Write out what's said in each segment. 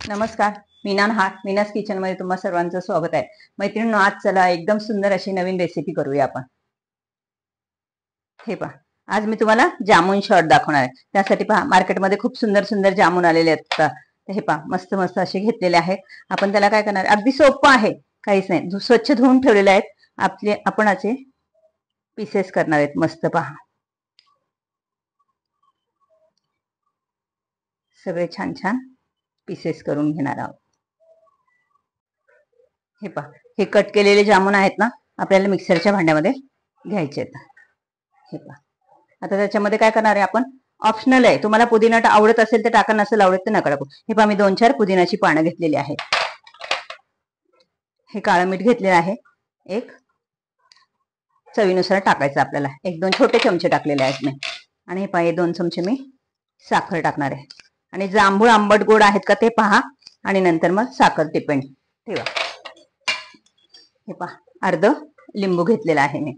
नमस्कार, मीना नहार, मीनाज किचन मध्ये तुम्हा सर्वांचं स्वागत आहे। मैत्रिणींनो, आज चला एकदम सुंदर अशी नवीन रेसिपी करूया आपण। हे पहा, आज मी तुम्हाला जामून शॉर्ट दाखवणार आहे। त्यासाठी पहा, मार्केटमध्ये खूप सुंदर सुंदर जामून आलेले आहेत। हे पहा, मस्त मस्त असे घेतलेले आहेत। आपण त्याला काय करणार, अगदी सोपं आहे, काहीच नाही, स्वच्छ धुवून ठेवलेले आहेत। आपण असे पीसेस करणार आहेत। मस्त पहा, सगळे छान छान पीसेस करून घेणार आहोत। हे पहा, हे कट केलेले जामून आहेत ना, आपल्याला मिक्सरच्या भांड्यामध्ये घ्यायचे आहेत। हे पहा, आता त्याच्यामध्ये काय करणार आहे आपण, ऑप्शनल आहे, तुम्हाला पुदिना आवडत असेल तर टाका, नसेल आवडत तर नका टाकू। हे पहा, मी 2-4 पुदिनाची पानं घेतलेली आहेत। हे काळं मीठ घेतलेलं आहे, एक चवीनुसार टाकायचं आपल्याला, 1-2 छोटे चमचे टाकलेले आहेत मी। आणि हे पहा, 2 चमचे मी साखर टाकणार आहे। आणि जांभूळ आंबट गोड आहेत का ते पहा, आणि नंतर मग साखर टिपेंड ठेवा। हे पहा, अर्ध लिंबू घेतलेला आहे मी,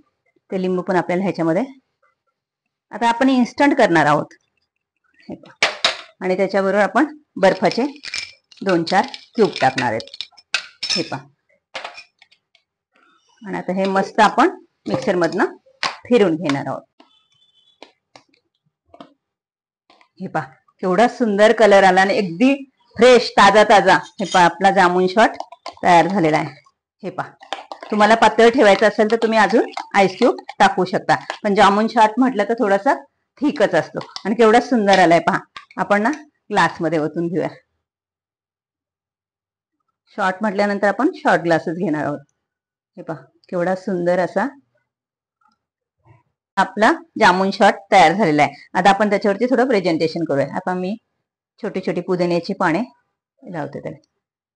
ते लिंबू पण आपल्याला ह्याच्यामध्ये आता आपण इन्स्टंट करणार आहोत। हे पहा, आणि त्याच्याबरोबर आपण बर्फाचे 2-4 क्यूब टाकणार आहेत। हे पहा, आणि आता हे मस्त आपण मिक्सर मधनं फिरून घेणार आहोत। हे पहा, केवढा सुंदर कलर आला आणि अगदी फ्रेश ताजा ताजा। हे पहा, आपला जामून शॉट तयार झालेला आहे। हे पहा, तुम्हाला पातळ ठेवायचं असेल तर तुम्ही अजून आईस क्यूब टाकू शकता, पण जामून शॉट म्हटलं तर थोडासा थिकच असतो। आणि केवढा सुंदर आलाय पहा। आपण ना ग्लास मध्ये ओतून घेऊया। शॉर्ट म्हटल्यानंतर आपण शॉर्ट ग्लासच घेणार आहोत। हे पहा, केवढा सुंदर असा आपला जामून शॉट तयार झालेला आहे। आता आपण त्याच्यावरती थोडं प्रेझेंटेशन करूया। आता मी छोटी छोटी पुदिन्याची पाने लावते त्याला।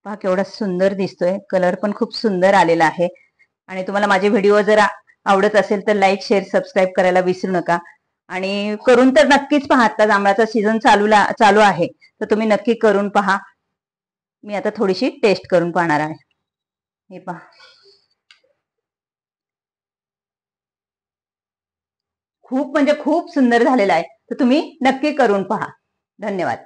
पहा, केवढा सुंदर दिसतोय, कलर पण खूप सुंदर आलेला आहे। आणि तुम्हाला माझे व्हिडिओ जर आवडत असेल तर लाईक, शेअर, सबस्क्राईब करायला विसरू नका। आणि करून तर नक्कीच पहा, आता जांभळाचा सीझन चालू आहे, तर तुम्ही नक्की करून पहा। मी आता थोडीशी टेस्ट करून पाहणार आहे। हे पहा, खूप म्हणजे खूप सुंदर झालेला आहे, तर तुम्ही नक्की करून पहा। धन्यवाद।